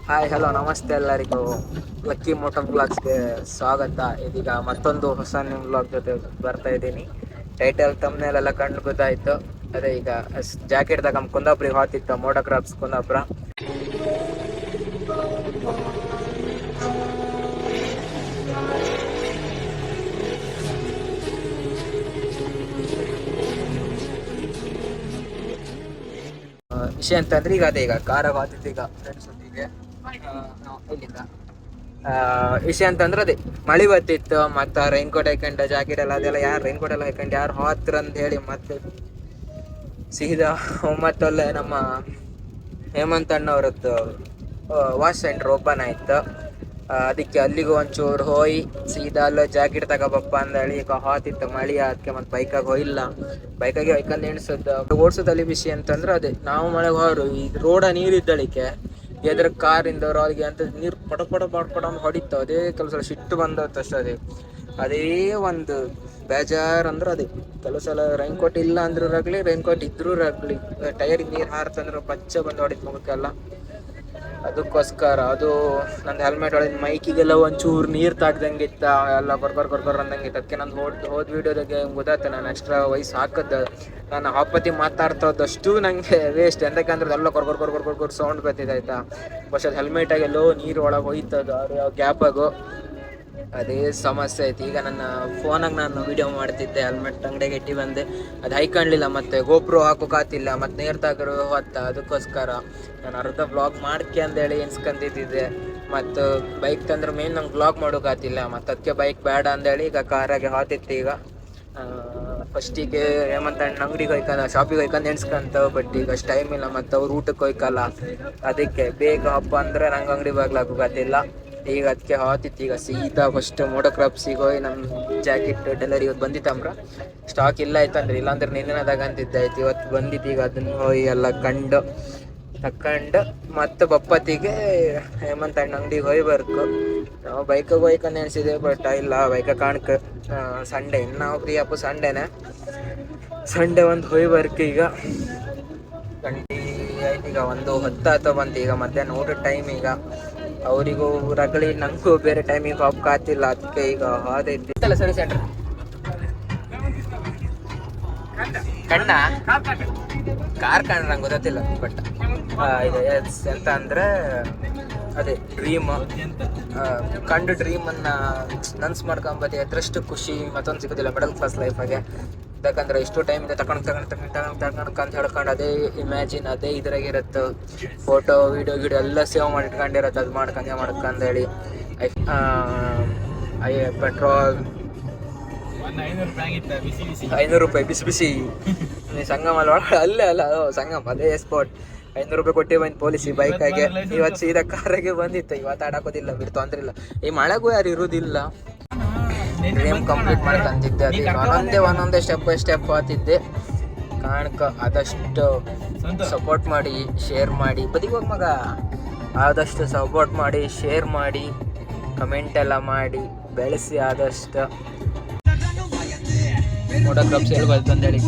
Hi hello ನಮಸ್ತೆ ಎಲ್ಲರಿಗೂ. Lucky motor ಬ್ಲಾಗ್ಸ್ಗೆ ಸ್ವಾಗತ. ಇದೀಗ ಮತ್ತೊಂದು ಹೊಸ ನ್ಯೂ ಬ್ಲಾಗ್ ಜೊತೆ ಬರ್ತಾ ಇದ್ದೀನಿ. ಟೈಟಲ್ ತಮ್ನೇಲ್ ಎಲ್ಲ ಕಂಡು ಗೊತ್ತಾಯ್ತು. ಅದೇ ಈಗ ಜಾಕೆಟ್ ತಗೊಂಡ್ ಕುಂದಾಪುರಿಗೆ ಹೋಗ್ತಿತ್ತು ಮೋಟೋ ಕ್ರಾಪ್ಸ್ ಕುಂದಾಪುರ. ವಿಷಯ ಅಂತಂದ್ರೆ ಈಗ ಕಾರಾಗ ಹೋಗ್ತಿತ್ತು ಈಗ ಫ್ರೆಂಡ್ಸ್ ಒಟ್ಟಿಗೆ. ಇಲ್ಲಿಂದ ವಿಷಯ ಅಂತಂದ್ರೆ ಅದೇ ಮಳಿ ಬತ್ತಿತ್ತು. ಮತ್ತ ರೈನ್ ಕೋಟ್ ಹಾಕೊಂಡು ಜಾಕೆಟ್ ಎಲ್ಲ ಅದೆಲ್ಲ ಯಾರು ರೈನ್ ಕೋಟ್ ಎಲ್ಲ ಹಾಕೊಂಡು ಯಾರು ಹೋತ್ರ ಅಂತ ಹೇಳಿ ಮತ್ತೆ ಸೀದಾ ಒಮ್ಮತ್ತಲ್ಲೇ ನಮ್ಮ ಹೇಮಂತ್ ಅಣ್ಣವ್ರದ್ದು ವಾಶ್ ಸೆಂಟರ್ ಓಪನ್ ಆಯ್ತು. ಅದಕ್ಕೆ ಅಲ್ಲಿಗೂ ಒಂಚೂರು ಹೋಗಿ ಸೀದಾ ಅಲ್ಲೇ ಜಾಕೆಟ್ ತಗೋಬಪ್ಪ ಅಂದೇಳಿ ಈಗ ಹೋತಿತ್ತು. ಮಳಿ ಅದಕ್ಕೆ ಮತ್ತೆ ಬೈಕಾಗ ಹೋಗಿಲ್ಲ. ಬೈಕಾಗೆ ಹೊಯ್ಕೊಂಡು ಎಣ್ಸೋದು ಓಡಿಸೋದಲ್ಲಿ ವಿಷಯ ಅಂತಂದ್ರೆ ಅದೇ ನಾವು ಮಳೆಗೆ ಹೋರು ಈ ರೋಡ ನೀರಿದ್ದಳಿಕೆ ಎದ್ರ ಕಾರಿಂದವ್ರು ಅವ್ರಿಗೆ ಅಂತ ನೀರು ಪಟ ಪಟ ಪಟ ಹೊಡಿತಾವ. ಅದೇ ಕೆಲಸ ಸಿಟ್ಟು ಬಂದತ್ತು ಅಷ್ಟೇ. ಅದೇ ಒಂದು ಬೇಜಾರು ಅಂದ್ರೆ ಅದೇ ಕೆಲವು ಸಲ ರೈನ್ ಕೋಟ್ ಇಲ್ಲ ಅಂದ್ರಾಗ್ಲಿ ರೈನ್ ಕೋಟ್ ಇದ್ರೂ ಆಗ್ಲಿ ಟೈರ್ ನೀರು ಹಾರ್ತಂದ್ರೆ ಪಚ್ಚ ಬಂದು ಹೊಡಿತು ಮುಖಕ್ಕೆಲ್ಲ. ಅದಕ್ಕೋಸ್ಕರ ಅದು ನಂದು ಹೆಲ್ಮೆಟ್ ಹೊಡೆದ ಮೈಕಿಗೆಲ್ಲ ಒಂಚೂರು ನೀರು ತಾಗ್ದಂಗೆ ಇತ್ತ. ಎಲ್ಲ ಬರ್ಬರ್ ಅಂದಂಗೆ ಅದಕ್ಕೆ ನಂದು ಹೋದ ವೀಡಿಯೋದಾಗೆ ಗೊತ್ತಾಯ್ತು ನಾನು ಎಕ್ಸ್ಟ್ರಾ ವಯಸ್ಸು ಹಾಕದ್ದು. ನಾನು ಹಾಪತಿ ಮಾತಾಡ್ತೋದಷ್ಟು ನನಗೆ ವೇಸ್ಟ್. ಎಂತಕ್ಕಂದ್ರೆ ಎಲ್ಲ ಕೊರ್ಗೊರ್ ಸೌಂಡ್ ಬರ್ತಿದೆ ಆಯ್ತಾ. ಬಸ್ ಅದು ಹೆಲ್ಮೆಟ್ ಆಗೆಲ್ಲೋ ನೀರು ಒಳಗೆ ಹೋಯ್ತದ ಯಾವ ಗ್ಯಾಪಾಗು ಅದೇ ಸಮಸ್ಯೆ ಆಯ್ತು. ಈಗ ನನ್ನ ಫೋನಾಗ ನಾನು ವಿಡಿಯೋ ಮಾಡ್ತಿದ್ದೆ, ಹೆಲ್ಮೆಟ್ ಅಂಗಡಿಗೆ ಇಟ್ಟು ಬಂದೆ. ಅದು ಹೈಕಣ್ಲಿಲ್ಲ, ಮತ್ತೆ ಗೋಪ್ರೋ ಹಾಕೋಕಾತಿಲ್ಲ, ಮತ್ತೆ ನೇರ್ ತಾಗರು ಹೊತ್ತ. ಅದಕ್ಕೋಸ್ಕರ ನಾನು ಅರ್ಧ ಬ್ಲಾಗ್ ಮಾಡ್ಕೆ ಅಂದೇಳಿ ಎನ್ಸ್ಕೊಂತಿದ್ದೆ. ಮತ್ತು ಬೈಕ್ ತಂದ್ರೆ ಮೇನ್ ನಂಗೆ ಬ್ಲಾಗ್ ಮಾಡೋಕಾತಿಲ್ಲ. ಮತ್ತು ಅದಕ್ಕೆ ಬೈಕ್ ಬೇಡ ಅಂದೇಳಿ ಈಗ ಕಾರಾಗೆ ಹೋತಿತ್ತು. ಈಗ ಫಸ್ಟಿಗೆ ಹೇಮಂತ್ ಅಣ್ಣ ಅಂಗಡಿಗೆ ಹೋಯ್ಕಂದ ಶಾಪಿಗೆ ಹೋಯ್ಕಂದು ಎಣ್ಸ್ಕೊಂತ. ಬಟ್ ಈಗ ಅಷ್ಟು ಟೈಮ್ ಇಲ್ಲ, ಮತ್ತು ಅವ್ರು ಊಟಕ್ಕೆ ಹೋಯ್ಕಲ್ಲ. ಅದಕ್ಕೆ ಬೇಗ ಹಬ್ಬ ಅಂದರೆ ನಂಗೆ ಅಂಗಡಿ ಬಾಗ್ಲಾಕೋಕಾತಿಲ್ಲ. ಈಗ ಅದಕ್ಕೆ ಹೋತಿತ್ತು. ಈಗ ಸೀದಾ ಫಸ್ಟ್ ಮೋಟೋ ಕ್ರಾಪ್ಸಿಗೆ ಹೋಗಿ ನಮ್ಮ ಜಾಕೆಟ್ ಡೆಲಿವರಿ ಇವತ್ತು ಬಂದಿತ್ತಂಬ್ರ. ಸ್ಟಾಕ್ ಇಲ್ಲ ಆಯ್ತಂದ್ರೆ ಇಲ್ಲಾಂದ್ರೆ ನಿನ್ನೆದಾಗ ಅಂತಿದ್ದೆ ಆಯ್ತು. ಇವತ್ತು ಬಂದಿತ್ತು. ಈಗ ಅದನ್ನು ಹೋಗಿ ಎಲ್ಲ ತಕೊಂಡು ಮತ್ತೆ ಬಪ್ಪತ್ತಿಗೆ ಹೇಮಂತ್ ಅಣ್ಣ ಅಂಗಡಿಗೆ ಹೋಗಿ ಬರ್ಕು. ನಾವು ಬೈಕಿಗೆ ಹೋಯ್ಕಂಡು ಎಣಿಸಿದೆ, ಬಟ್ ಇಲ್ಲ ಬೈಕ ಕಾಣ್ಕ ಸಂಡೇ ಇನ್ನು ನಾವು ಫ್ರೀ ಅಪ್ಪು ಸಂಡೇ ಒಂದು ಹೋಗಿ ಬರ್ಕ. ಈಗ ಗಂಟೆ ಆಯ್ತು. ಈಗ 1:10 ಬಂತು. ಈಗ ಮಧ್ಯಾಹ್ನ ಊಟದ ಟೈಮ್. ಈಗ ಅವರಿಗೂ ರಗಳಿ ನಂಗೂ ಬೇರೆ ಟೈಮಿಗೆ ಹೋಗ್ಕಾತಿಲ್ಲ. ಅದಕ್ಕೆ ಈಗ ಹೋದೈತಿಲ್ಲ ಸರಿ ಸೆಂಟ್ರ್ ಕಣ್ಣ ಕಾರ್ ಕಂಡ್ರೆ ನಂಗೆ ಗೊತ್ತಿಲ್ಲ. ಬಟ್ ಇದು ಎಂತ ಅಂದರೆ ಅದೇ ಡ್ರೀಮ್ ಕಂಡು ಡ್ರೀಮನ್ನು ನನ್ಸ್ ಮಾಡ್ಕೊಂಬತ್ತಿ ಅದರಷ್ಟು ಖುಷಿ ಮತ್ತೊಂದು ಸಿಗೋದಿಲ್ಲ ಮಿಡಲ್ ಕ್ಲಾಸ್ ಲೈಫಾಗೆ. ಯಾಕಂದ್ರೆ ಇಷ್ಟು ಟೈಮಿಂದ ತಗೊಂಡು ಅಂತ ಹೇಳ್ಕೊಂಡು ಅದೇ ಇಮ್ಯಾಜಿನ್ ಅದೇ ಇದ್ರಾಗಿರುತ್ತೆ. ಫೋಟೋ ವೀಡಿಯೋ ಎಲ್ಲ ಸೇವ್ ಮಾಡಿ ಇಟ್ಕೊಂಡಿರತ್ತೆ. ಅದು ಮಾಡ್ಕೊಂಡೇಳಿ ಪೆಟ್ರೋಲ್ 500 ರೂಪಾಯಿ ಬಿಸಿ ಸಂಗಮ ಅಲ್ಲೇ ಅಲ್ಲ ಸಂಗಮ ಅದೇ ಸ್ಪಾಟ್. 500 ರೂಪಾಯಿ ಕೊಟ್ಟು ಬಂದು ಪೊಲೀಸಿ ಬೈಕಾಗೆ. ಇವತ್ತು ಸೀದಾ ಕಾರಾಗೆ ಬಂದಿತ್ತು. ಇವತ್ತು ಆಡಾಕೋದಿಲ್ಲ, ಬಿಟ್ಟು ತೊಂದ್ರೆ ಇಲ್ಲ. ಈ ಮಳೆಗೂ ಯಾರು ಇರೋದಿಲ್ಲ. ಡ್ರೀಮ್ ಕಂಪ್ಲೀಟ್ ಮಾಡ್ಕೊಂತಿದ್ದೆ. ಅದೇ ಒಂದೊಂದೇ ಸ್ಟೆಪ್ ಬೈ ಸ್ಟೆಪ್ ಆಗ್ತಿದ್ದೆ ಕಾಣಕ. ಆದಷ್ಟು ಸಪೋರ್ಟ್ ಮಾಡಿ, ಶೇರ್ ಮಾಡಿ, ಬದಿಗೋಗಿ ಮಗ ಆದಷ್ಟು ಸಪೋರ್ಟ್ ಮಾಡಿ, ಶೇರ್ ಮಾಡಿ, ಕಮೆಂಟ್ ಎಲ್ಲ ಮಾಡಿ ಬೆಳೆಸಿ. ಆದಷ್ಟು ಮೋಟೋ ಕ್ರಾಪ್ಸ್ ಹೇಳ್ಬಾರ್ದು ಅಂತೇಳಿ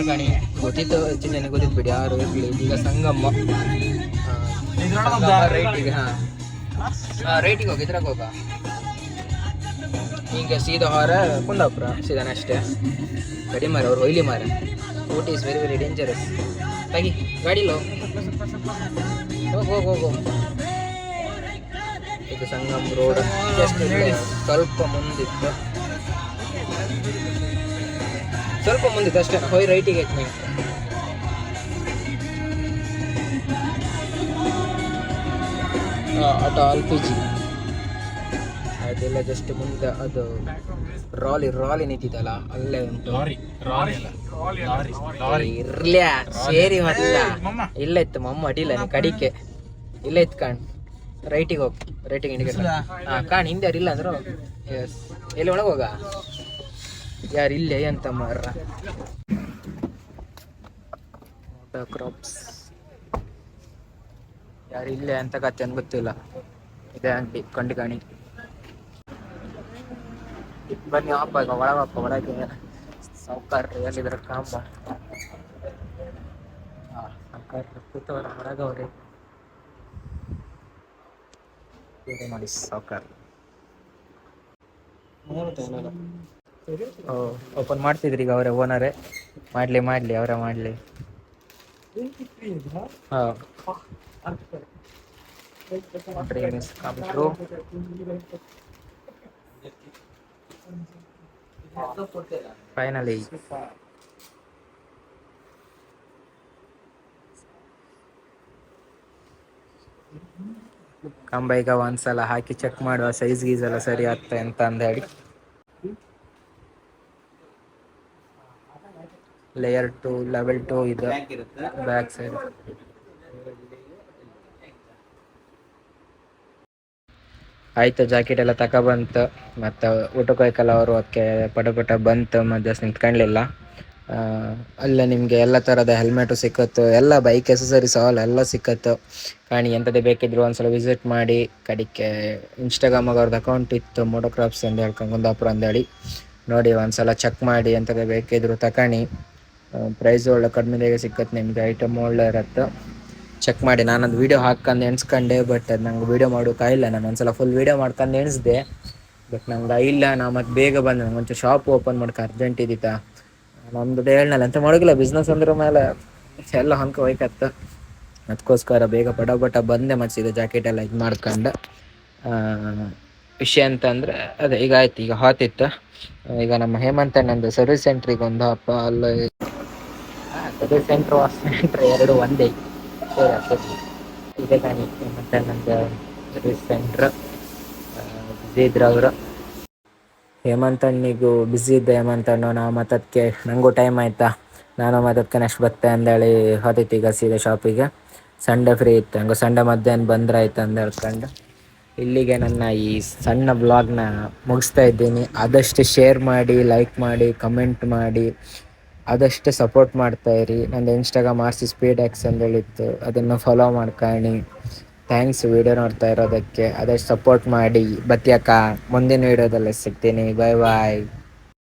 ಕಣಿ ಗೊತ್ತಿತ್ತು. ಹೆಚ್ಚಿನ ಗೊತ್ತಿತ್ತು ಬಿಡಿ, ಯಾರು ಇರಲಿ. ಈಗ ಸಂಗಮ್ಮ ರೈಟಿಗೆ ರೈಟಿಗೆ ಹೋಗಿ ಇದ್ರಾಗ ಹೋಗ. ಈಗ ಸೀದಾ ಹೊರ ಕುಂದಾಪುರ ಸೀದಾನೆ ಅಷ್ಟೇ. ಗಡಿ ಮಾರ ಅವ್ರು ಹೊಯ್ಲಿ ಮಾರ. Ooty is very very dangerous. ತಾಗಿ ಗಾಡಿಲೋ ಹೋಗು. ಇದು ಸಂಗಮ್ ರೋಡ್ ಸ್ವಲ್ಪ ಮುಂದಿತ್ತು ಅಷ್ಟೇ. ಹೋಯ್ ರೈಟಿಗೆ ಐತೆ ನೀವು. ಆಟೋ LPG ಅದೆಲ್ಲ ಜಸ್ಟ್ ಮುಂದೆ. ಅದು ರಾಲಿ ನಿಂತಿದ್ದಲ್ಲ ಅಲ್ಲೇ ಉಂಟು. ಇರ್ಲ್ಯಾ ಸೇರಿ ಮತ್ತ ಇಲ್ಲ ಇತ್ತು ಮಮ್ಮ ಅಡಿಲ್ಲ ನೀ ಕಡಿಕೆ ಇಲ್ಲ ಇತ್ತು ಕಾಣ್. ರೈಟಿಗೆ ಹೋಗಿ ರೈಟಿಗೆ ಇಂಡಿಕೇಟರ್ ಕಾಣ್. ಹಿಂದೆ ಯಾರು ಇಲ್ಲ ಅಂದ್ರು ಎಸ್ ಎಲ್ಲಿ ಒಳಗೆ ಹೋಗ. ಯಾರು ಇಲ್ಲೇ ಅಂತ ಮಾರ. ಕ್ರಾಪ್ಸ್ ಯಾರು ಇಲ್ಲೇ ಅಂತ ಕತ್ತೆ ಅಂತ ಗೊತ್ತಿಲ್ಲ. ಇದೇ ಅಂಗಡಿ ಕಂಡು ಕಾಣಿ. ಬನ್ನಿ ಅಪ್ಪ ಈಗ ಒಳಗೆ ಸಾವುಕಾರ ಎಲ್ಲಿದ್ರ ಕಾಂಬ ಸಾವುಕಾರ ಕೂತವ್ರ ಹೊರಗವ್ರಿ. ಇದು ನೋಡಿ ಸಾಕರ್. ಓಪನ್ ಮಾಡ್ತಿದ್ರಿ ಈಗ ಅವರೇ ಓನರೇ. ಮಾಡ್ಲಿ ಅವರೇ ಮಾಡ್ಲಿ. ಹಾ dream is come true. Finally. ಕಂಬ ಈಗ ಒಂದ್ಸಲ ಹಾಕಿ ಚೆಕ್ ಮಾಡುವ ಸೈಜ್ ಗೀಸ್ ಎಲ್ಲ ಸರಿ ಆಗ್ತಾ ಅಂತ ಅಂದ ಹೇಳಿ. ಲೇಯರ್ 2 ಲೆವೆಲ್ 2 ಇದು ಬ್ಯಾಕ್ ಸೈಡ್. ಆಯ್ತು ಜಾಕೆಟ್ ಎಲ್ಲ ತಗೊಬಂತು ಮತ್ತು ಊಟಕ್ಕೆ ಹೋಯ್ಕಲ್ಲ ಅವರು ಅದಕ್ಕೆ ಪಟ ಬಂತು ಮಧ್ಯಾಹ್ನ ನಿಂತ್ಕೊಳ್ಳಲಿಲ್ಲ. ಅಲ್ಲೇ ನಿಮಗೆ ಎಲ್ಲ ಥರದ ಹೆಲ್ಮೆಟು ಸಿಕ್ಕತ್ತು, ಎಲ್ಲ ಬೈಕ್ ಎಸಸರೀಸ್ ಎಲ್ಲ ಸಿಕ್ಕತ್ತು. ಕಾಣಿ ಎಂಥದ್ದೇ ಬೇಕಿದ್ರು ಒಂದ್ಸಲ ವಿಸಿಟ್ ಮಾಡಿ. ಕಡಿಕೆ ಇನ್ಸ್ಟಾಗ್ರಾಮಾಗ ಅವ್ರದ್ದು ಅಕೌಂಟ್ ಇತ್ತು, ಮೋಟೋಕ್ರಾಫ್ಸ್ ಅಂತ ಹೇಳ್ಕೊಂಡು ಕುಂದಾಪುರ ಅಂದೇಳಿ. ನೋಡಿ ಒಂದ್ಸಲ ಚೆಕ್ ಮಾಡಿ ಎಂಥದ್ದೇ ಬೇಕಿದ್ರು ತಗೊಳ್ಳಿ. ಪ್ರೈಸ್ ಒಳ್ಳೆ ಕಡಿಮೆದಾಗೆ ಸಿಕ್ಕತ್ತೆ ನಿಮಗೆ, ಐಟಮ್ ಒಳ್ಳೆ ಇರತ್ತೆ. ಚೆಕ್ ಮಾಡಿ. ನಾನೊಂದು ವೀಡಿಯೋ ಹಾಕ್ಕೊಂಡು ಎಣಿಸ್ಕೊಂಡೆ, ಬಟ್ ಅದು ನಂಗೆ ವೀಡಿಯೋ ಮಾಡೋಕ್ಕಾಗಿಲ್ಲ. ನಾನು ಒಂದ್ಸಲ ಫುಲ್ ವೀಡಿಯೋ ಮಾಡ್ಕೊಂಡು ಎಣಿಸ್ದೆ, ಬಟ್ ನಂಗೆ ಇಲ್ಲ. ನಾ ಮತ್ತೆ ಬೇಗ ಬಂದೆ, ನಂಗೆ ಒಂಚೂರು ಶಾಪ್ ಓಪನ್ ಮಾಡ್ಕೊ ಅರ್ಜೆಂಟ್ ಇದ್ದಿತ್ತಾ. ನಮ್ಮದು ಹೇಳಲ್ಲ ಅಂತ ಮಾಡೋಗಿಲ್ಲ, ಬಿಸ್ನೆಸ್ ಅಂದ್ರ ಮೇಲೆ ಎಲ್ಲ ಹೊಂದ್ಕೊ ಹೋಯ್ಕತ್ತ. ಅದಕ್ಕೋಸ್ಕರ ಬೇಗ ಪಟ ಬಂದೆ. ಮತ್ತು ಇದು ಜಾಕೆಟ್ ಎಲ್ಲ ಇದು ಮಾಡ್ಕೊಂಡು ವಿಷಯ ಅಂತಂದರೆ ಅದೇ ಈಗ ಆಯ್ತು, ಈಗ ಹಾತಿತ್ತು. ಈಗ ನಮ್ಮ ಹೇಮಂತ್ ನಂದು ಸರ್ವಿಸ್ ಸೆಂಟ್ರಿಗೆ ಒಂದು ಹಬ್ಬ ಅಲ್ಲ. ಸರ್ವಿಸ್ ಸೆಂಟ್ರ್ ವಾಶ್ ಸೆಂಟ್ರ್ ಎರಡು ಒಂದೇ ಸರಿ ಆಗ್ತದೆ. ಇದೆ ತಾನಿ ಹೇಮಂತ್ ನಂದು ಸರ್ವಿಸ್ ಸೆಂಟ್ರ್. ಬ್ಯುಸಿ ಇದ್ರು ಅವರು. ಹೇಮಂತಣ್ಣಿಗೂ ಬ್ಯುಸಿ ಇದ್ದ ಹೇಮಂತಣ್ಣು. ನಾವು ಮತ್ತದಕ್ಕೆ ನನಗೂ ಟೈಮ್ ಆಯಿತಾ, ನಾನು ಮತ್ತದಕ್ಕೆ ನೆಕ್ಸ್ಟ್ ಬರ್ತೆ ಅಂದೇಳಿ ಹೋದಿತ್ತು ಈಗ ಸೀದಾ ಶಾಪಿಗೆ. ಸಂಡೇ ಫ್ರೀ ಇತ್ತು, ಹಂಗೆ ಸಂಡೇ ಮಧ್ಯಾಹ್ನ ಬಂದ್ರಾಯ್ತು ಅಂತ ಹೇಳ್ಕೊಂಡು ಇಲ್ಲಿಗೆ ನನ್ನ ಈ ಸಣ್ಣ ಬ್ಲಾಗ್ನ ಮುಗಿಸ್ತಾ ಇದ್ದೀನಿ. ಆದಷ್ಟು ಶೇರ್ ಮಾಡಿ, ಲೈಕ್ ಮಾಡಿ, ಕಮೆಂಟ್ ಮಾಡಿ, ಆದಷ್ಟು ಸಪೋರ್ಟ್ ಮಾಡ್ತಾಯಿರಿ. ನಂದು ಇನ್ಸ್ಟಾಗ್ರಾಮ್ RC_Speedex ಅಂತೇಳಿತ್ತು, ಅದನ್ನು ಫಾಲೋ ಮಾಡ್ಕೊಳ್ಳಿ. ಥ್ಯಾಂಕ್ಸ್ ವೀಡಿಯೋ ನೋಡ್ತಾ ಇರೋದಕ್ಕೆ. ಆದಷ್ಟು ಸಪೋರ್ಟ್ ಮಾಡಿ. ಬತ್ಯಾಕ ಮುಂದಿನ ವೀಡಿಯೋದಲ್ಲಿ ಸಿಗ್ತೀನಿ. ಬಾಯ್ ಬಾಯ್.